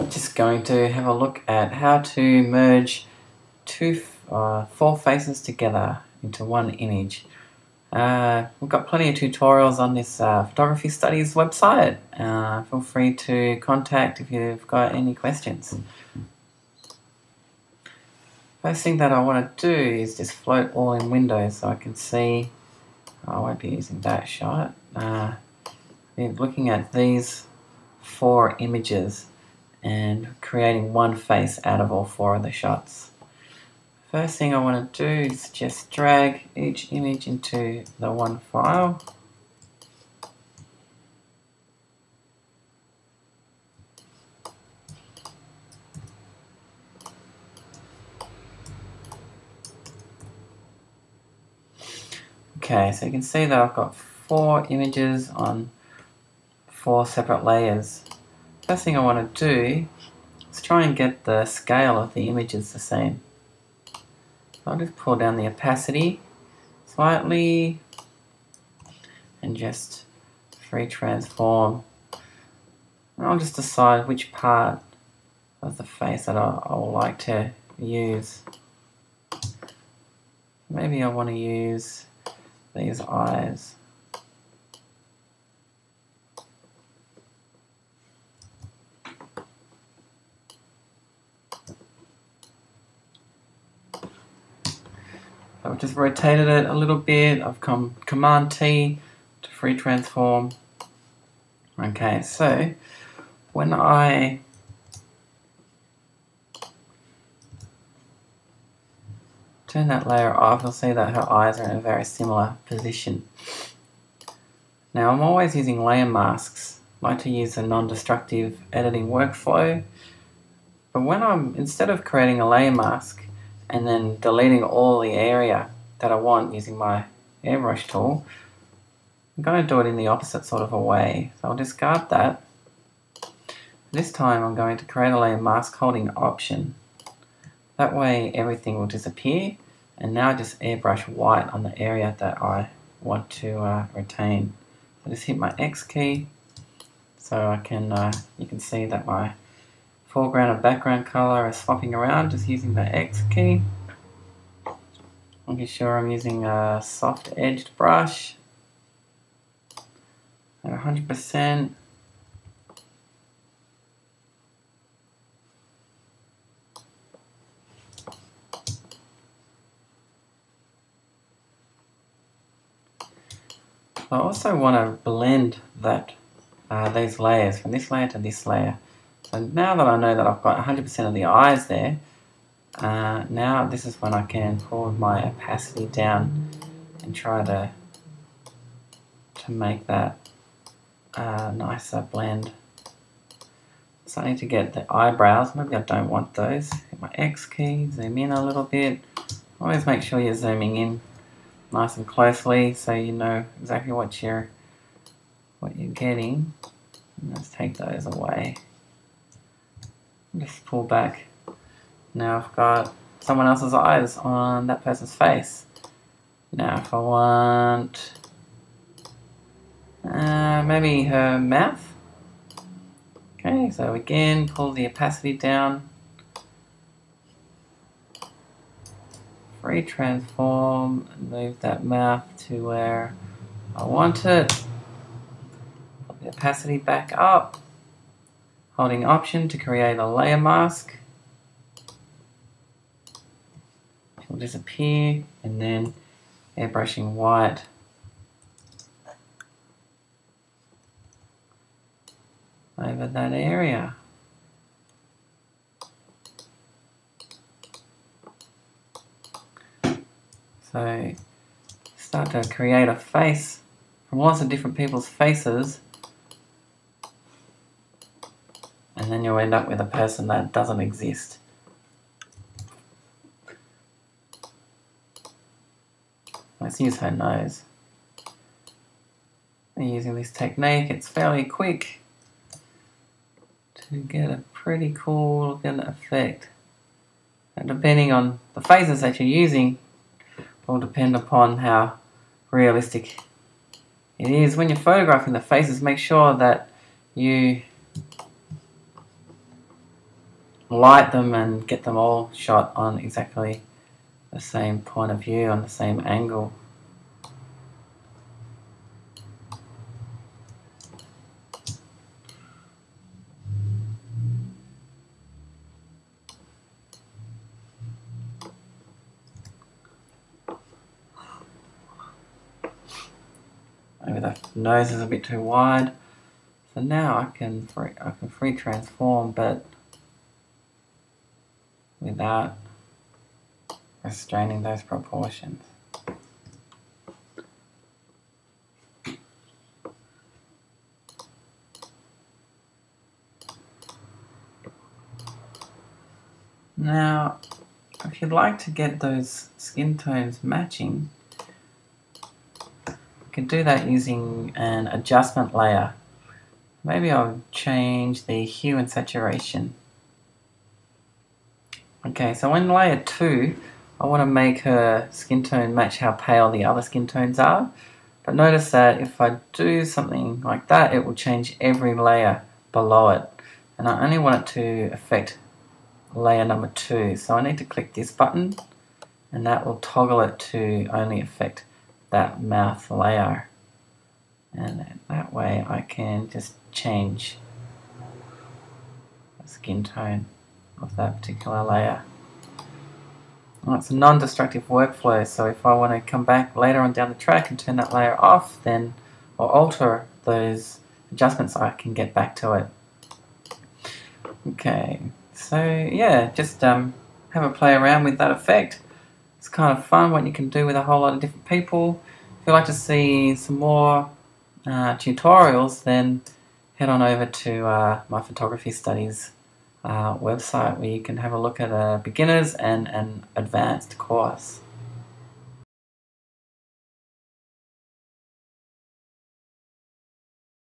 Just going to have a look at how to merge four faces together into one image. We've got plenty of tutorials on this Photography Studies website. Feel free to contact if you've got any questions. First thing that I want to do is just float all in Windows so I can see. I won't be using that shot. Looking at these four images and creating one face out of all four of the shots. First thing I want to do is just drag each image into the one file. Okay, so you can see that I've got four images on four separate layers. First thing I want to do is try and get the scale of the images the same. I'll just pull down the opacity slightly and just free transform. And I'll just decide which part of the face that I would like to use. Maybe I want to use these eyes. I've just rotated it a little bit. I've come Command T to free transform. Okay, so when I turn that layer off, you'll see that her eyes are in a very similar position. Now I'm always using layer masks. I like to use a non-destructive editing workflow. But when instead of creating a layer mask and then deleting all the area that I want using my airbrush tool, I'm going to do it in the opposite sort of a way. So I'll discard that. This time I'm going to create a layer mask holding Option. That way everything will disappear, and now just airbrush white on the area that I want to retain. So just hit my X key so I can you can see that my foreground and background color is swapping around just using the X key. Making sure I'm using a soft edged brush at 100%. I also want to blend these layers from this layer to this layer. So now that I know that I've got 100% of the eyes there, now this is when I can pull my opacity down and try to make that nicer blend. So I need to get the eyebrows. Maybe I don't want those. Hit my X key, zoom in a little bit. Always make sure you're zooming in nice and closely so you know exactly what you're getting. And let's take those away. Just pull back. Now I've got someone else's eyes on that person's face. Now if I want maybe her mouth. Okay, so again, pull the opacity down. Free transform and move that mouth to where I want it. Put the opacity back up. Holding Option to create a layer mask. It will disappear, and then airbrushing white. Over that area. So start to create a face from lots of different people's faces, and then you'll end up with a person that doesn't exist. Let's use her nose. And using this technique, it's fairly quick to get a pretty cool looking effect. And depending on the faces that you're using, will depend upon how realistic it is. When you're photographing the faces, make sure that you light them and get them all shot on exactly the same point of view, on the same angle. Maybe the nose is a bit too wide. So now I can free transform, but without restraining those proportions. Now, if you'd like to get those skin tones matching, you can do that using an adjustment layer. Maybe I'll change the hue and saturation. Okay, so in layer 2, I want to make her skin tone match how pale the other skin tones are. But notice that if I do something like that, it will change every layer below it. And I only want it to affect layer number 2. So I need to click this button, and that will toggle it to only affect that mouth layer. And that way I can just change the skin tone of that particular layer. Well, it's a non-destructive workflow, so if I want to come back later on down the track and turn that layer off, then or alter those adjustments, I can get back to it. Okay, so yeah, just have a play around with that effect. It's kind of fun what you can do with a whole lot of different people. If you'd like to see some more tutorials, then head on over to my photography studies website, where you can have a look at a beginner's and an advanced course.